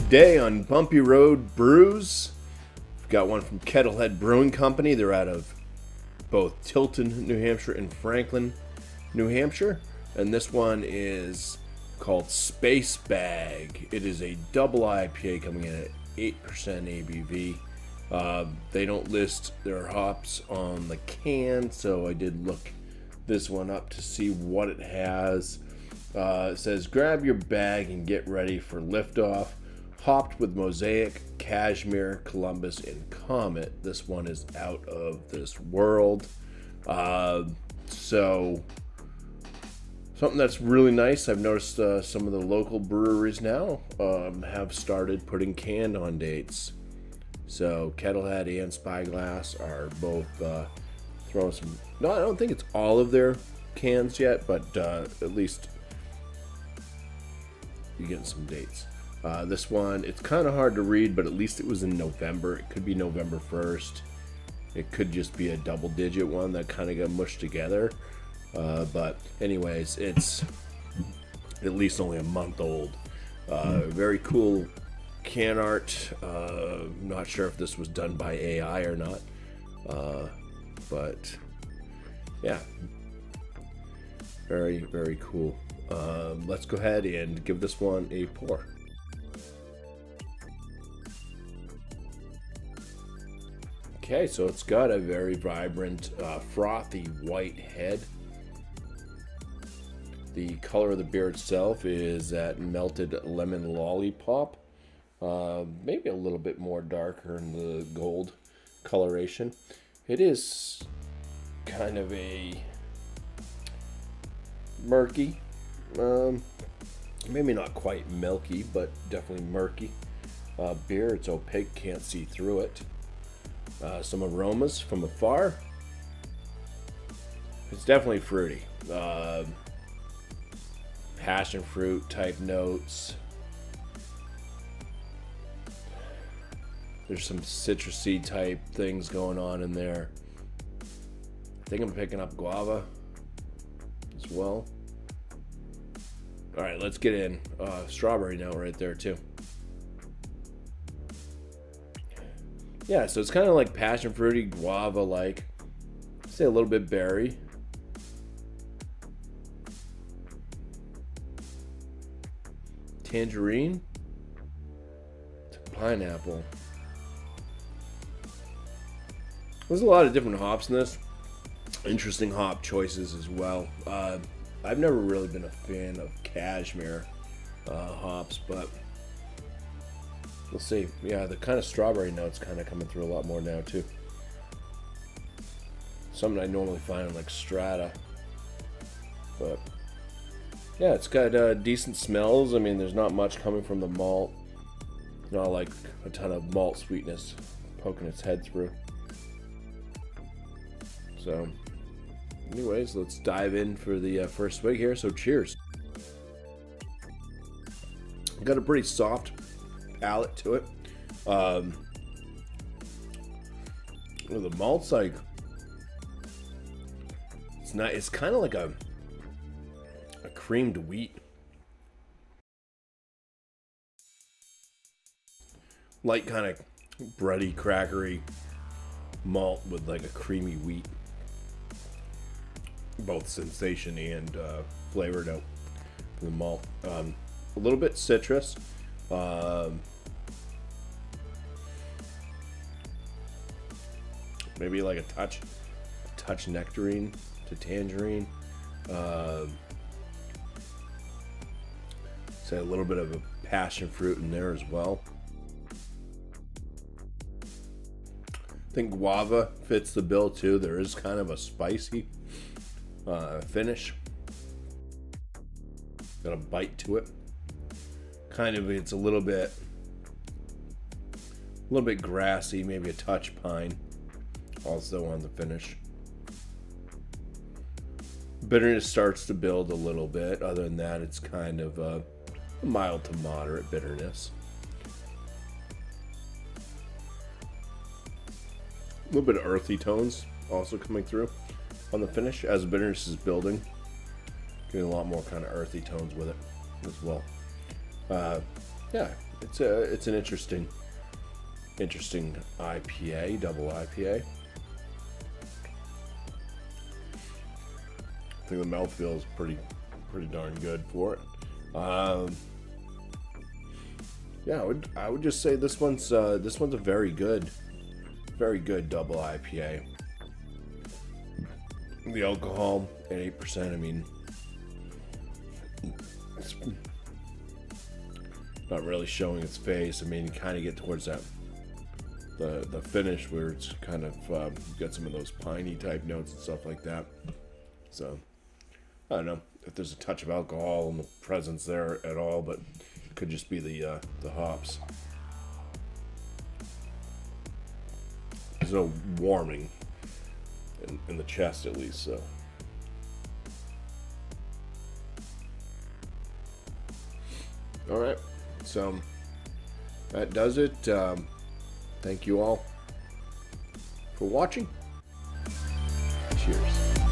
Today on Bumpy Road Brews, we've got one from Kettlehead Brewing Company. They're out of both Tilton, New Hampshire and Franklin, New Hampshire. And this one is called Space Bag. It is a double IPA coming in at 8% ABV. They don't list their hops on the can, so I did look this one up to see what it has. It says, grab your bag and get ready for liftoff. Hopped with Mosaic, Cashmere, Columbus, and Comet. This one is out of this world. So, something that's really nice. I've noticed some of the local breweries now have started putting canned on dates. So, Kettlehead and Spyglass are both throwing some... No, I don't think it's all of their cans yet, but at least you're getting some dates. This one, it's kind of hard to read, but at least it was in November. It could be November 1st. It could just be a double-digit one that kind of got mushed together. But anyways, it's at least only a month old. Very cool can art. Not sure if this was done by AI or not. But yeah, very, very cool. Let's go ahead and give this one a pour. Okay, so it's got a very vibrant, frothy white head. The color of the beer itself is that melted lemon lollipop. Maybe a little bit more darker in the gold coloration. It is kind of a murky, maybe not quite milky, but definitely murky beer. It's opaque, can't see through it. Some aromas from afar. It's definitely fruity. Passion fruit type notes. There's some citrusy type things going on in there. I think I'm picking up guava as well. Alright, let's get in. Strawberry note right there too. Yeah, so it's kind of like passion fruity, guava-like. Say a little bit berry. Tangerine. Pineapple. There's a lot of different hops in this. Interesting hop choices as well. I've never really been a fan of Cashmere hops, but we'll see. Yeah, the kind of strawberry notes kind of coming through a lot more now too. Something I normally find in like Strata. But yeah, it's got decent smells. I mean, there's not much coming from the malt. Not like a ton of malt sweetness poking its head through. So anyways, let's dive in for the first swig here. So cheers. Got a pretty soft palate to it. The malt's like, it's not. It's kind of like a creamed wheat, light kind of bready, crackery malt with like a creamy wheat. Both sensation and flavor note for the malt. A little bit citrus. Maybe like a touch nectarine to tangerine. Say a little bit of a passion fruit in there as well. I think guava fits the bill too. There is kind of a spicy finish. Got a bite to it. Kind of, it's a little bit grassy, maybe a touch pine also on the finish. Bitterness starts to build a little bit. Other than that, it's kind of a mild to moderate bitterness. A little bit of earthy tones also coming through on the finish as the bitterness is building. Getting a lot more kind of earthy tones with it as well. Yeah, it's an interesting IPA, double IPA. I think the mouthfeel is pretty darn good for it. Yeah, I would just say this one's a very good double IPA. The alcohol at 8%. I mean, it's not really showing its face. I mean, you kind of get towards that the finish where it's kind of got some of those piney type notes and stuff like that. So I don't know if there's a touch of alcohol in the presence there at all, but it could just be the hops. There's no warming in the chest, at least. So all right, so that does it. Thank you all for watching. Cheers.